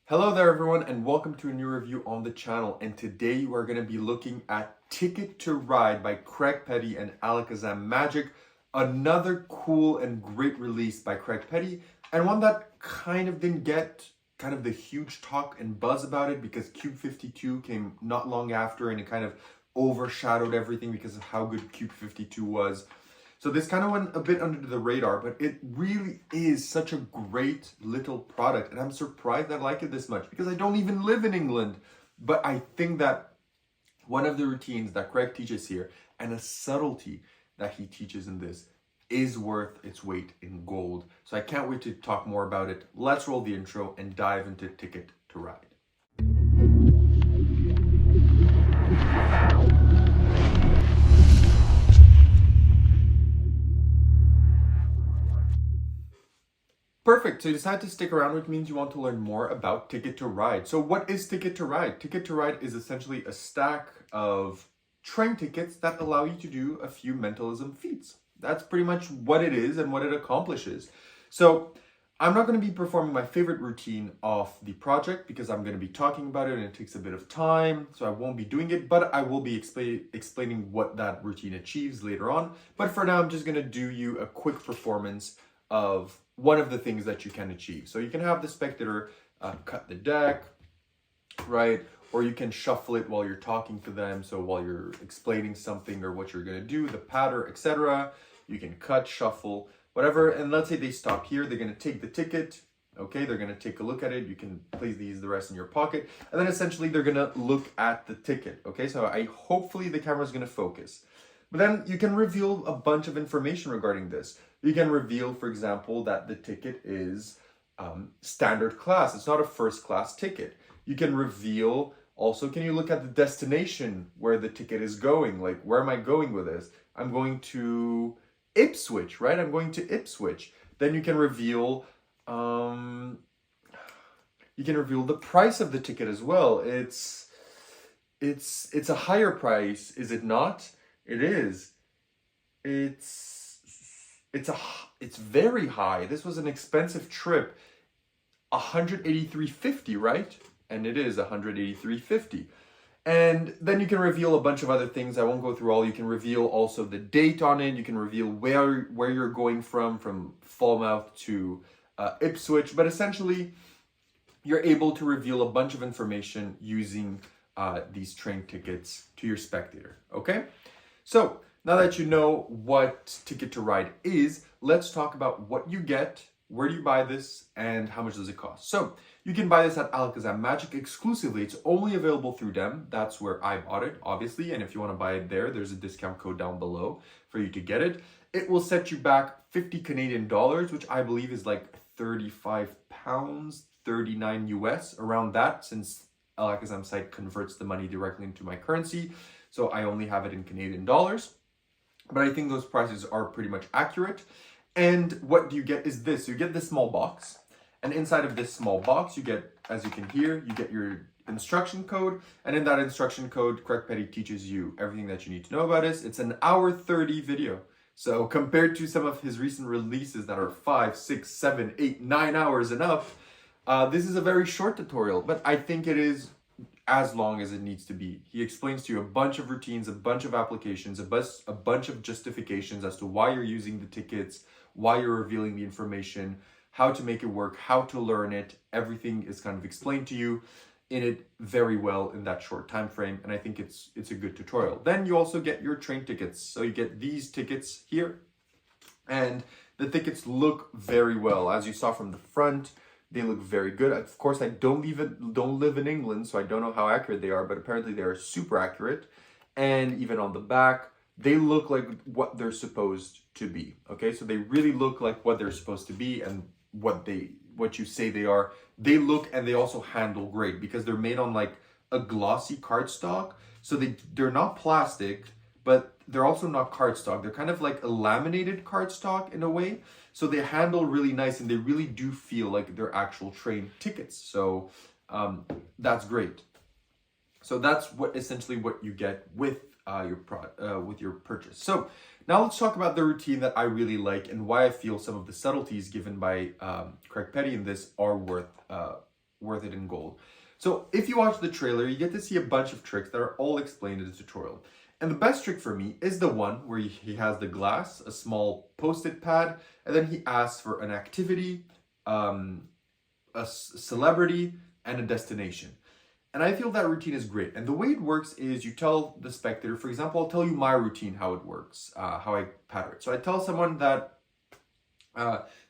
Hello there everyone and welcome to a new review on the channel, and today we're going to be looking at Ticket to Ride by Craig Petty and ALAKAZAM Magic. Another cool and great release by Craig Petty, and one that kind of didn't get the huge talk and buzz about it because Cube 52 came not long after and it kind of overshadowed everything because of how good Cube 52 was. So this kind of went a bit under the radar, but it really is such a great little product. And I'm surprised I like it this much because I don't even live in England. But I think that one of the routines that Craig teaches here and a subtlety that he teaches in this is worth its weight in gold. So I can't wait to talk more about it. Let's roll the intro and dive into Ticket to Ride. Perfect. So you decide to stick around, which means you want to learn more about Ticket to Ride. So what is Ticket to Ride? Ticket to Ride is essentially a stack of train tickets that allow you to do a few mentalism feats. That's pretty much what it is and what it accomplishes. So I'm not going to be performing my favorite routine off the project because I'm going to be talking about it and it takes a bit of time, so I won't be doing it, but I will be explaining what that routine achieves later on. But for now, I'm just going to do you a quick performance of one of the things that you can achieve. So you can have the spectator cut the deck, right? Or you can shuffle it while you're talking to them. So while you're explaining something or what you're going to do, the patter, etc. You can cut, shuffle, whatever. And let's say they stop here. They're going to take the ticket. Okay, they're going to take a look at it. You can place the rest in your pocket. And then essentially they're going to look at the ticket. Okay, so hopefully the camera is going to focus. But then you can reveal a bunch of information regarding this. You can reveal, for example, that the ticket is standard class. It's not a first class ticket. You can reveal also, can you look at the destination where the ticket is going? Like, where am I going with this? I'm going to Ipswich, right? I'm going to Ipswich. Then you can reveal the price of the ticket as well. It's a higher price, is it not? It is. It's very high. This was an expensive trip. 183.50, right? And it is 183.50. And then you can reveal a bunch of other things. I won't go through all. You can reveal also the date on it. You can reveal where you're going from Falmouth to Ipswich. But essentially, you're able to reveal a bunch of information using these train tickets to your spectator. Okay? So now that you know what Ticket to Ride is, let's talk about what you get, where do you buy this, and how much does it cost. So you can buy this at ALAKAZAM Magic exclusively. It's only available through them. That's where I bought it, obviously. And if you want to buy it there, there's a discount code down below for you to get it. It will set you back 50 Canadian dollars, which I believe is like 35 pounds, 39 US, around that, since ALAKAZAM site converts the money directly into my currency. So I only have it in Canadian dollars. But I think those prices are pretty much accurate. And what do you get is this. You get this small box. And inside of this small box, you get, as you can hear, you get your instruction code. And in that instruction code, Craig Petty teaches you everything that you need to know about this. It's an hour 30 video. So compared to some of his recent releases that are 5, 6, 7, 8, 9 hours and up, this is a very short tutorial. But I think it is as long as it needs to be. He explains to you a bunch of routines, a bunch of applications, a bunch of justifications as to why you're using the tickets, why you're revealing the information, how to make it work, how to learn it. Everything is kind of explained to you in it very well in that short time frame, and I think it's a good tutorial. Then you also get your train tickets. So you get these tickets here, and the tickets look very well. As you saw from the front, they look very good. Of course, I don't live in England, so I don't know how accurate they are, but apparently they are super accurate. And even on the back, they look like what they're supposed to be. Okay, so they really look like what they're supposed to be and what you say they are. They look, and they also handle great because they're made on like a glossy cardstock. So they're not plastic, but they're also not cardstock. They're kind of like a laminated cardstock in a way. So they handle really nice, and they really do feel like they're actual train tickets. So that's great. So that's essentially what you get with your purchase. So now let's talk about the routine that I really like and why I feel some of the subtleties given by Craig Petty in this are worth worth it in gold. So if you watch the trailer, you get to see a bunch of tricks that are all explained in the tutorial. And the best trick for me is the one where he has the glass, a small post-it pad, and then he asks for an activity, a celebrity, and a destination. And I feel that routine is great. And the way it works is you tell the spectator, for example, I'll tell you my routine, how it works, how I pattern it. So I tell someone that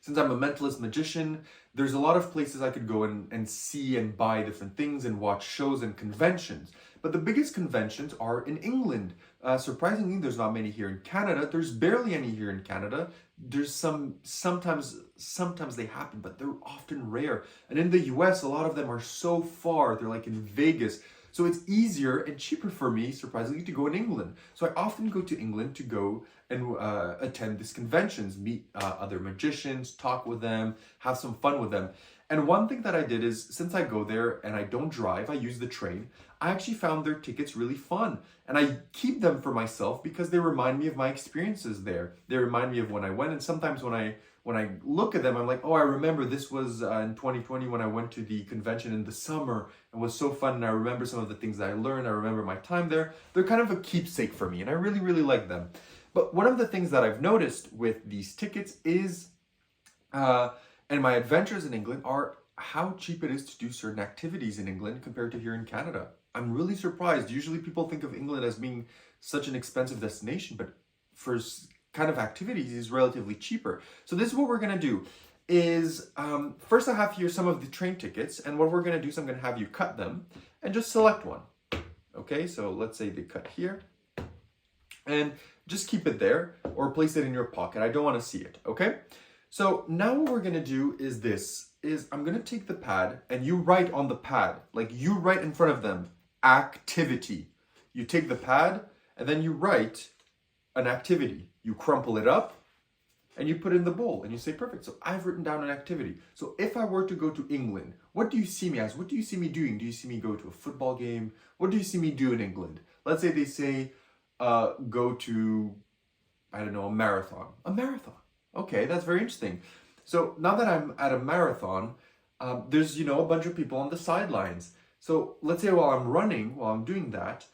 since I'm a mentalist magician, there's a lot of places I could go and see and buy different things and watch shows and conventions. But the biggest conventions are in England. Surprisingly, there's not many here in Canada. There's barely any here in Canada. There's sometimes they happen, but they're often rare. And in the US, a lot of them are so far. They're like in Vegas. So it's easier and cheaper for me, surprisingly, to go in England. So I often go to England to go and attend these conventions, meet other magicians, talk with them, have some fun with them. And one thing that I did is, since I go there and I don't drive, I use the train, I actually found their tickets really fun. And I keep them for myself because they remind me of my experiences there. They remind me of when I went, and sometimes when I look at them, I'm like, oh, I remember this was in 2020 when I went to the convention in the summer. It was so fun, and I remember some of the things that I learned. I remember my time there. They're kind of a keepsake for me, and I really, really like them. But one of the things that I've noticed with these tickets is, and my adventures in England, are how cheap it is to do certain activities in England compared to here in Canada. I'm really surprised. Usually people think of England as being such an expensive destination, but for kind of activities is relatively cheaper. So this is what we're gonna do is, first I have here some of the train tickets, and what we're gonna do is I'm gonna have you cut them and just select one. Okay, so let's say they cut here, and just keep it there or place it in your pocket. I don't wanna see it, okay? So now what we're gonna do is I'm gonna take the pad and you write on the pad, like you write in front of them, activity. You take the pad and then you write an activity. You crumple it up and you put it in the bowl and you say, perfect. So I've written down an activity. So if I were to go to England, what do you see me as? What do you see me doing? Do you see me go to a football game? What do you see me do in England? Let's say they say, go to, I don't know, a marathon. A marathon. Okay, that's very interesting. So now that I'm at a marathon, there's, a bunch of people on the sidelines. So let's say while I'm doing that,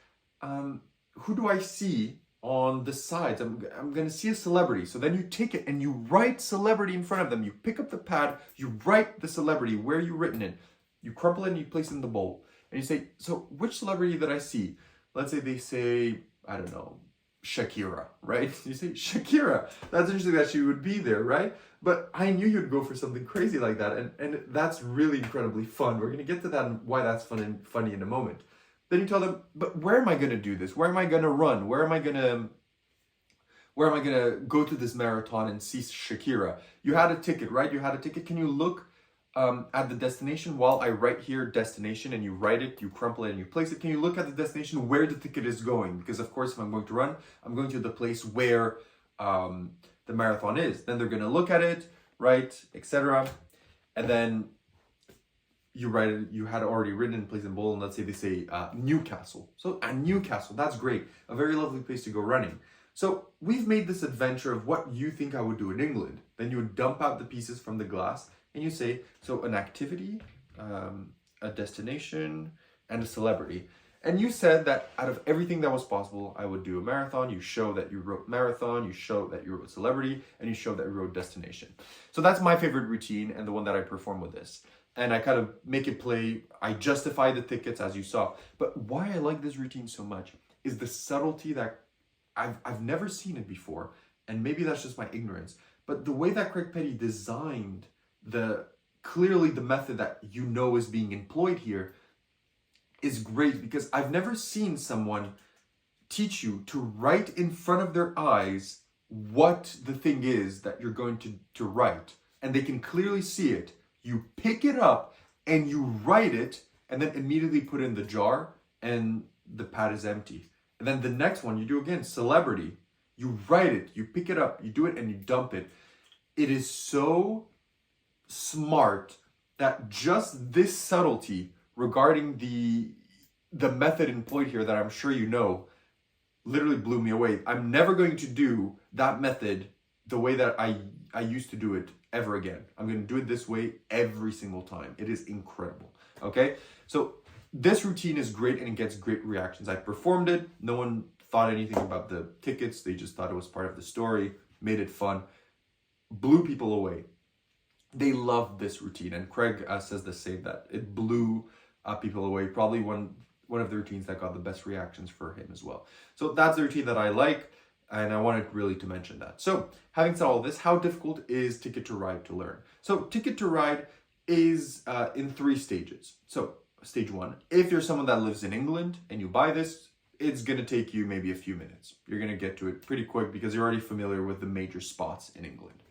who do I see on the sides? I'm going to see a celebrity. So then you take it and you write celebrity in front of them. You pick up the pad, you write the celebrity where you've written it. You crumple it and you place it in the bowl. And you say, so which celebrity did I see? Let's say they say, I don't know, Shakira, right? You say Shakira. That's interesting that she would be there, right? But I knew you'd go for something crazy like that, and that's really incredibly fun. We're gonna get to that and why that's fun and funny in a moment. Then you tell them, but where am I gonna do this? Where am I gonna run? Where am I gonna go to this marathon and see Shakira? You had a ticket, right? You had a ticket. Can you look at the destination while I write here destination, and you write it, you crumple it, and you place it? Can you look at the destination where the ticket is going? Because of course, if I'm going to run, I'm going to the place where the marathon is. Then they're going to look at it, right, etc. And then you write it. You had already written in place in bold, and let's say they say Newcastle. So Newcastle, that's great. A very lovely place to go running. So we've made this adventure of what you think I would do in England. Then you would dump out the pieces from the glass. And you say, so an activity, a destination, and a celebrity. And you said that out of everything that was possible, I would do a marathon. You show that you wrote marathon, you show that you wrote celebrity, and you show that you wrote destination. So that's my favorite routine and the one that I perform with this. And I kind of make it play, I justify the tickets as you saw. But why I like this routine so much is the subtlety that I've never seen it before. And maybe that's just my ignorance. But the way that Craig Petty designed clearly the method that is being employed here is great, because I've never seen someone teach you to write in front of their eyes what the thing is that you're going to write, and they can clearly see it. You pick it up and you write it and then immediately put it in the jar and the pad is empty. And then the next one you do again, celebrity. You write it, you pick it up, you do it, and you dump it. It is so smart that just this subtlety regarding the method employed here, that I'm sure literally blew me away. I'm never going to do that method the way that I used to do it ever again. I'm going to do it this way every single time. It is incredible. okay? So this routine is great and it gets great reactions. I performed it. No one thought anything about the tickets. They just thought it was part of the story, made it fun, blew people away. They loved this routine, and Craig says the same, that it blew people away. Probably one of the routines that got the best reactions for him as well. So that's the routine that I like, and I wanted really to mention that. So having said all this, how difficult is Ticket to Ride to learn? So Ticket to Ride is in 3 stages. So stage 1, if you're someone that lives in England and you buy this, it's going to take you maybe a few minutes. You're going to get to it pretty quick because you're already familiar with the major spots in England.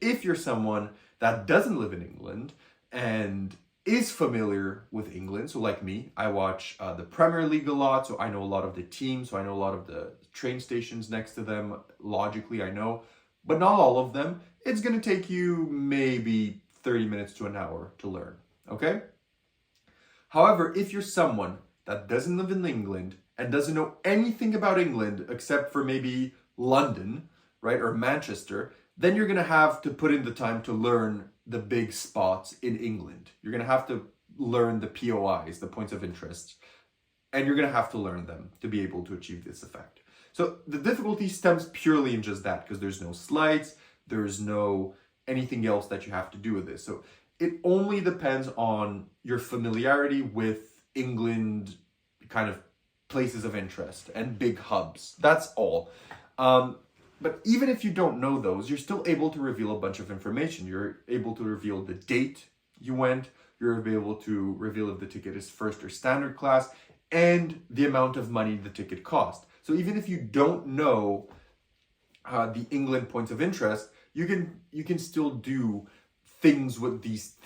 If you're someone that doesn't live in England and is familiar with England, so like me, I watch the Premier League a lot, so I know a lot of the teams, so I know a lot of the train stations next to them, logically I know, but not all of them. It's going to take you maybe 30 minutes to an hour to learn, okay? However, if you're someone that doesn't live in England and doesn't know anything about England except for maybe London, right, or Manchester, then you're going to have to put in the time to learn the big spots in England. You're going to have to learn the POIs, the points of interest, and you're going to have to learn them to be able to achieve this effect. So the difficulty stems purely in just that, because there's no slides, there's no anything else that you have to do with this. So it only depends on your familiarity with England kind of places of interest and big hubs. That's all. But even if you don't know those, you're still able to reveal a bunch of information. You're able to reveal the date you went, you're able to reveal if the ticket is first or standard class, and the amount of money the ticket cost. So even if you don't know the England points of interest, you can still do things with these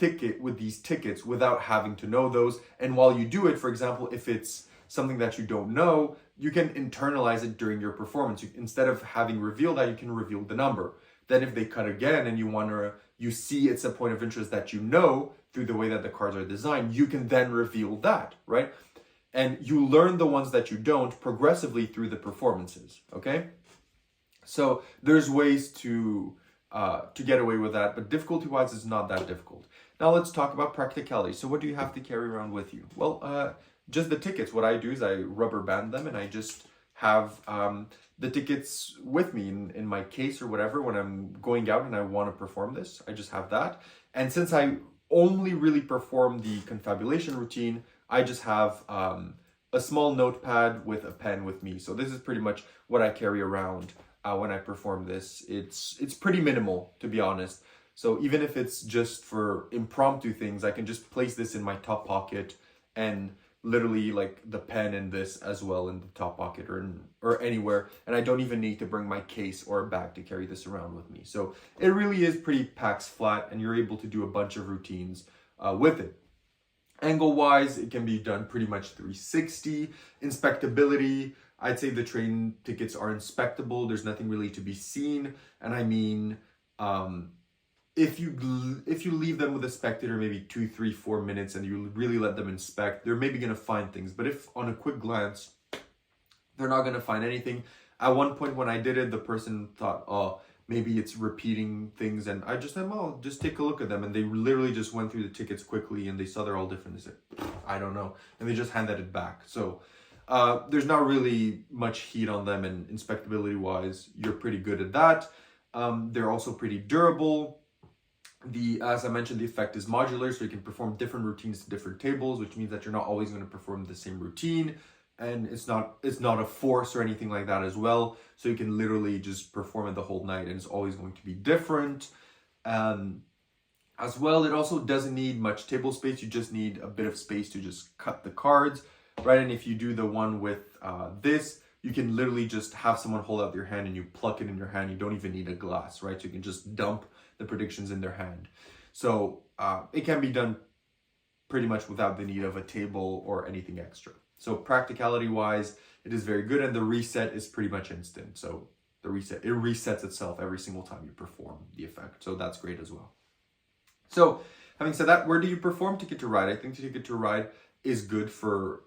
tickets without having to know those. And while you do it, for example, if it's something that you don't know, you can internalize it during your performance. Instead of having revealed that, you can reveal the number. Then if they cut again and you see it's a point of interest that you know through the way that the cards are designed, you can then reveal that, right? And you learn the ones that you don't progressively through the performances, okay? So there's ways to get away with that, but difficulty-wise, it's not that difficult. Now let's talk about practicality. So what do you have to carry around with you? Well, just the tickets. What I do is I rubber band them, and I just have the tickets with me in my case or whatever when I'm going out and I want to perform this. I just have that. And since I only really perform the confabulation routine, I just have a small notepad with a pen with me. So this is pretty much what I carry around when I perform this. It's pretty minimal, to be honest. So even if it's just for impromptu things, I can just place this in my top pocket and literally like the pen and this as well in the top pocket or anywhere, and I don't even need to bring my case or a bag to carry this around with me. So it really is pretty packs flat, and you're able to do a bunch of routines with it. Angle wise, it can be done pretty much 360. Inspectability, I'd say the train tickets are inspectable. There's nothing really to be seen, and I mean if you leave them with a spectator maybe 2, 3, 4 minutes and you really let them inspect, they're maybe going to find things. But if on a quick glance, they're not going to find anything. At one point when I did it, the person thought, oh, maybe it's repeating things. And I just said, well, just take a look at them. And they literally just went through the tickets quickly and they saw they're all different. They said, I don't know. And they just handed it back. So there's not really much heat on them. And inspectability wise, you're pretty good at that. They're also pretty durable. As I mentioned, the effect is modular, so you can perform different routines to different tables, which means that you're not always going to perform the same routine, and it's not a force or anything like that as well. So you can literally just perform it the whole night, and it's always going to be different. As well, it also doesn't need much table space. You just need a bit of space to just cut the cards, right? And if you do the one with this, you can literally just have someone hold out your hand and you pluck it in your hand. You don't even need a glass, right? So you can just dump the predictions in their hand. So it can be done pretty much without the need of a table or anything extra. So practicality wise, it is very good, and the reset is pretty much instant. So it resets itself every single time you perform the effect. So that's great as well. So having said that, where do you perform Ticket to Ride? I think Ticket to Ride is good for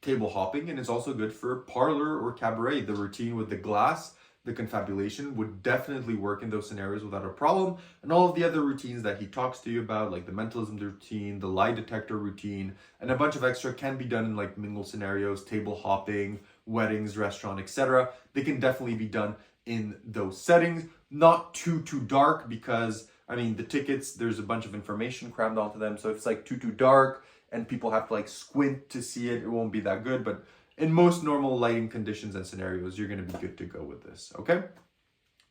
table hopping, and it's also good for parlor or cabaret. The routine with the glass the confabulation would definitely work in those scenarios without a problem. And all of the other routines that he talks to you about, like the mentalism routine, the lie detector routine, and a bunch of extra, can be done in like mingle scenarios, table hopping, weddings, restaurant, etc. They can definitely be done in those settings. Not too dark, because I mean the tickets, there's a bunch of information crammed onto them. So if it's like too dark and people have to like squint to see it, it won't be that good. But in most normal lighting conditions and scenarios, you're going to be good to go with this, okay?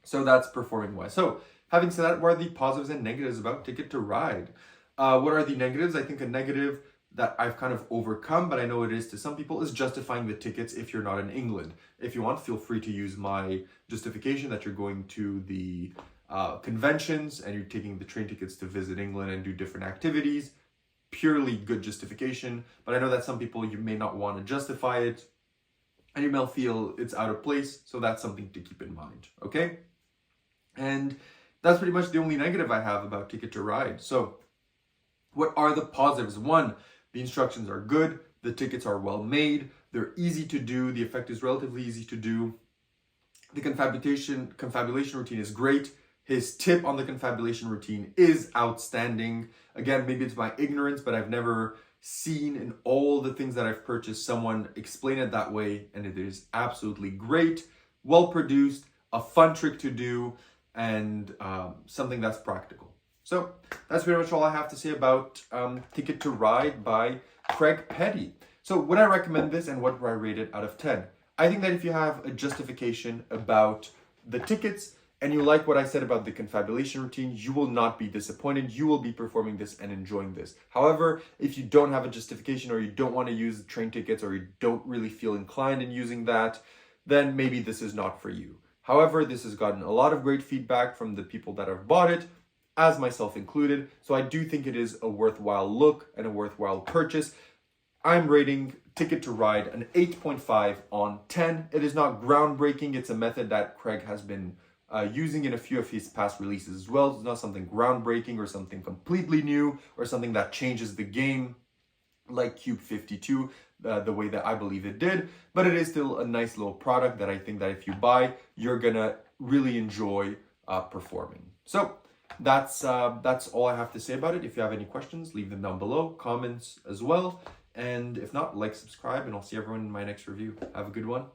So that's performing wise. So having said that, what are the positives and negatives about Ticket to Ride? What are the negatives? I think a negative that I've kind of overcome, but I know it is to some people, is justifying the tickets if you're not in England. If you want, feel free to use my justification that you're going to the conventions and you're taking the train tickets to visit England and do different activities. Purely good justification, but I know that some people, you may not want to justify it and you may feel it's out of place, so that's something to keep in mind, okay? And that's pretty much the only negative I have about Ticket to Ride. So what are the positives? One, the instructions are good, the tickets are well made, they're easy to do, the effect is relatively easy to do, the confabulation routine is great. His tip on the confabulation routine is outstanding. Again, maybe it's my ignorance, but I've never seen in all the things that I've purchased someone explain it that way, and it is absolutely great, well produced, a fun trick to do, and something that's practical. So that's pretty much all I have to say about Ticket to Ride by Craig Petty. So would I recommend this, and what do I rate it out of 10? I think that if you have a justification about the tickets, and you like what I said about the confabulation routine, you will not be disappointed. You will be performing this and enjoying this. However, if you don't have a justification, or you don't want to use train tickets, or you don't really feel inclined in using that, then maybe this is not for you. However, this has gotten a lot of great feedback from the people that have bought it, as myself included. So I do think it is a worthwhile look and a worthwhile purchase. I'm rating Ticket to Ride an 8.5 on 10. It is not groundbreaking. It's a method that Craig has been using in a few of his past releases as well. It's not something groundbreaking or something completely new or something that changes the game like Cube 52, the way that I believe it did. But it is still a nice little product that I think that if you buy, you're gonna really enjoy performing. So that's all I have to say about it. If you have any questions, leave them down below, comments as well. And if not, like, subscribe, and I'll see everyone in my next review. Have a good one.